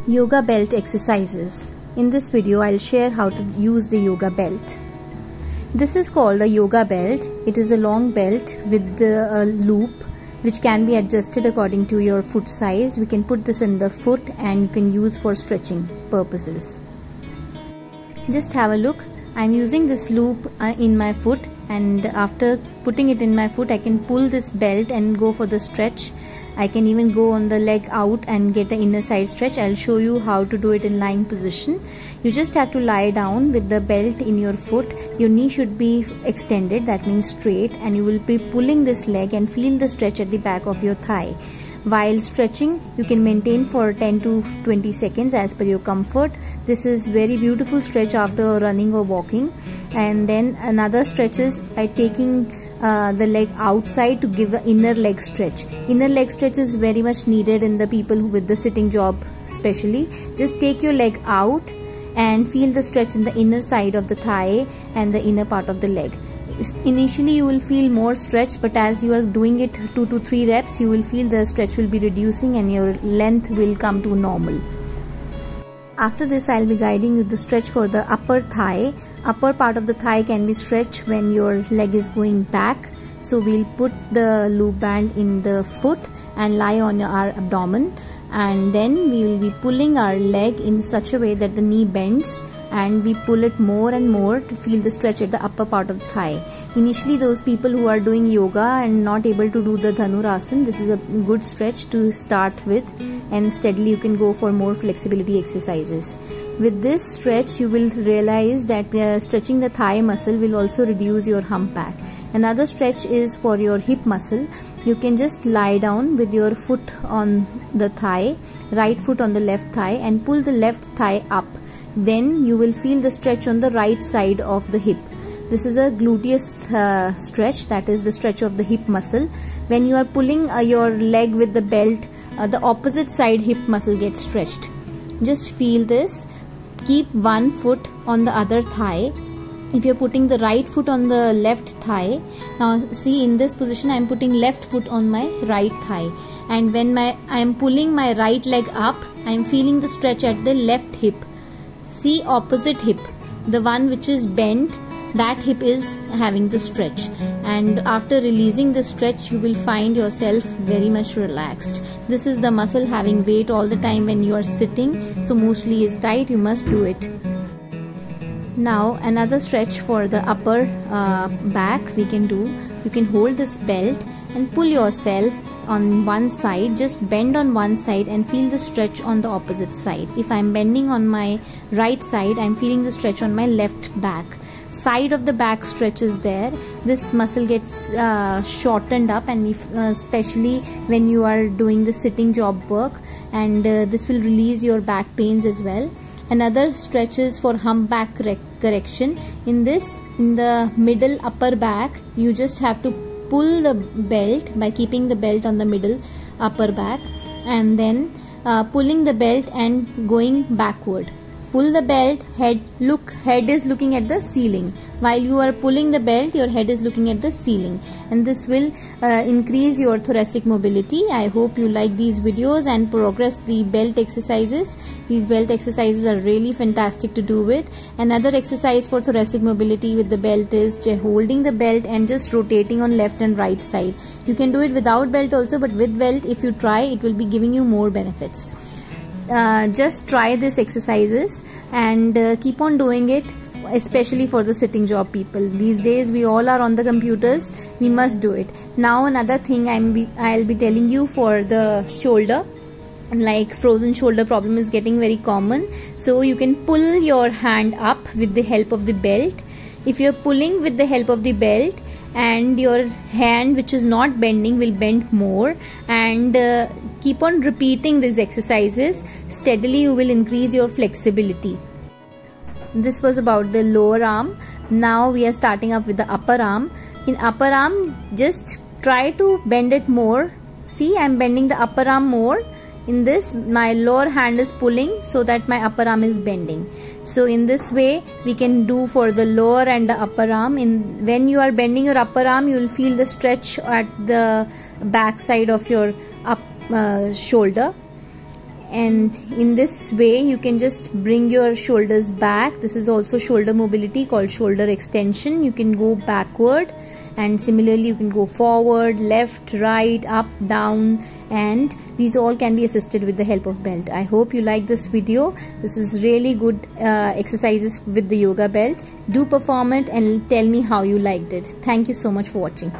Yoga belt exercises. In this video, I'll share how to use the yoga belt. This is called a yoga belt. It is a long belt with a loop which can be adjusted according to your foot size. We can put this in the foot and you can use for stretching purposes. Just have a look. I'm using this loop in my foot, and after putting it in my foot, I can pull this belt and go for the stretch. I can even go on the leg out and get the inner side stretch. I'll show you how to do it in lying position. You just have to lie down with the belt in your foot. Your knee should be extended, that means straight, and you will be pulling this leg and feel the stretch at the back of your thigh. While stretching, you can maintain for 10 to 20 seconds as per your comfort. This is very beautiful stretch after running or walking. And then another stretch is by taking the leg outside to give an inner leg stretch. Inner leg stretch is very much needed in the people with the sitting job especially. Just take your leg out and feel the stretch in the inner side of the thigh and the inner part of the leg. Initially you will feel more stretch, but as you are doing it 2 to 3 reps, you will feel the stretch will be reducing and your length will come to normal. After this, I'll be guiding you the stretch for the upper thigh. Upper part of the thigh can be stretched when your leg is going back. So we'll put the loop band in the foot and lie on our abdomen, and then we will be pulling our leg in such a way that the knee bends, and we pull it more and more to feel the stretch at the upper part of the thigh. Initially, those people who are doing yoga and not able to do the Dhanurasana, this is a good stretch to start with, and steadily you can go for more flexibility exercises. With this stretch, you will realize that stretching the thigh muscle will also reduce your hump back. Another stretch is for your hip muscle. You can just lie down with your foot on the thigh, right foot on the left thigh, and pull the left thigh up. Then you will feel the stretch on the right side of the hip. This is a gluteus stretch, that is the stretch of the hip muscle. When you are pulling your leg with the belt, the opposite side hip muscle gets stretched. Just feel this. Keep one foot on the other thigh. If you're putting the right foot on the left thigh, now see, in this position I am putting left foot on my right thigh, and when I am pulling my right leg up, I am feeling the stretch at the left hip. See, opposite hip, the one which is bent, that hip is having the stretch, and after releasing the stretch you will find yourself very much relaxed. This is the muscle having weight all the time when you are sitting, so mostly is tight, you must do it. Now another stretch for the upper back we can do. You can hold this belt and pull yourself on one side, just bend on one side and feel the stretch on the opposite side. If I am bending on my right side, I am feeling the stretch on my left back. Side of the back stretch is there. This muscle gets shortened up, and especially when you are doing the sitting job work, and this will release your back pains as well. Another stretch is for humpback correction. In this, in the middle upper back, you just have to pull the belt by keeping the belt on the middle upper back, and then pulling the belt and going backward. Pull the belt, head is looking at the ceiling. While you are pulling the belt, your head is looking at the ceiling, and this will increase your thoracic mobility. I hope you like these videos and progress the belt exercises. These belt exercises are really fantastic to do with. Another exercise for thoracic mobility with the belt is holding the belt and just rotating on left and right side. You can do it without belt also, but with belt, if you try, it will be giving you more benefits. Just try these exercises and keep on doing it, especially for the sitting job people. These days we all are on the computers, we must do it. Now another thing I'll be telling you for the shoulder, like frozen shoulder problem is getting very common, so you can pull your hand up with the help of the belt. If you're pulling with the help of the belt, and your hand which is not bending will bend more, and keep on repeating these exercises steadily, you will increase your flexibility. This was about the lower arm. Now we are starting up with the upper arm. In upper arm, just try to bend it more. See, I am bending the upper arm more. In this, my lower hand is pulling so that my upper arm is bending. So in this way we can do for the lower and the upper arm. When you are bending your upper arm, you will feel the stretch at the back side of your shoulder. and in this way you can just bring your shoulders back. This is also shoulder mobility called shoulder extension. You can go backward, and similarly you can go forward, left, right, up, down, and these all can be assisted with the help of belt. I hope you like this video. This is really good exercises with the yoga belt. Do perform it and tell me how you liked it. Thank you so much for watching.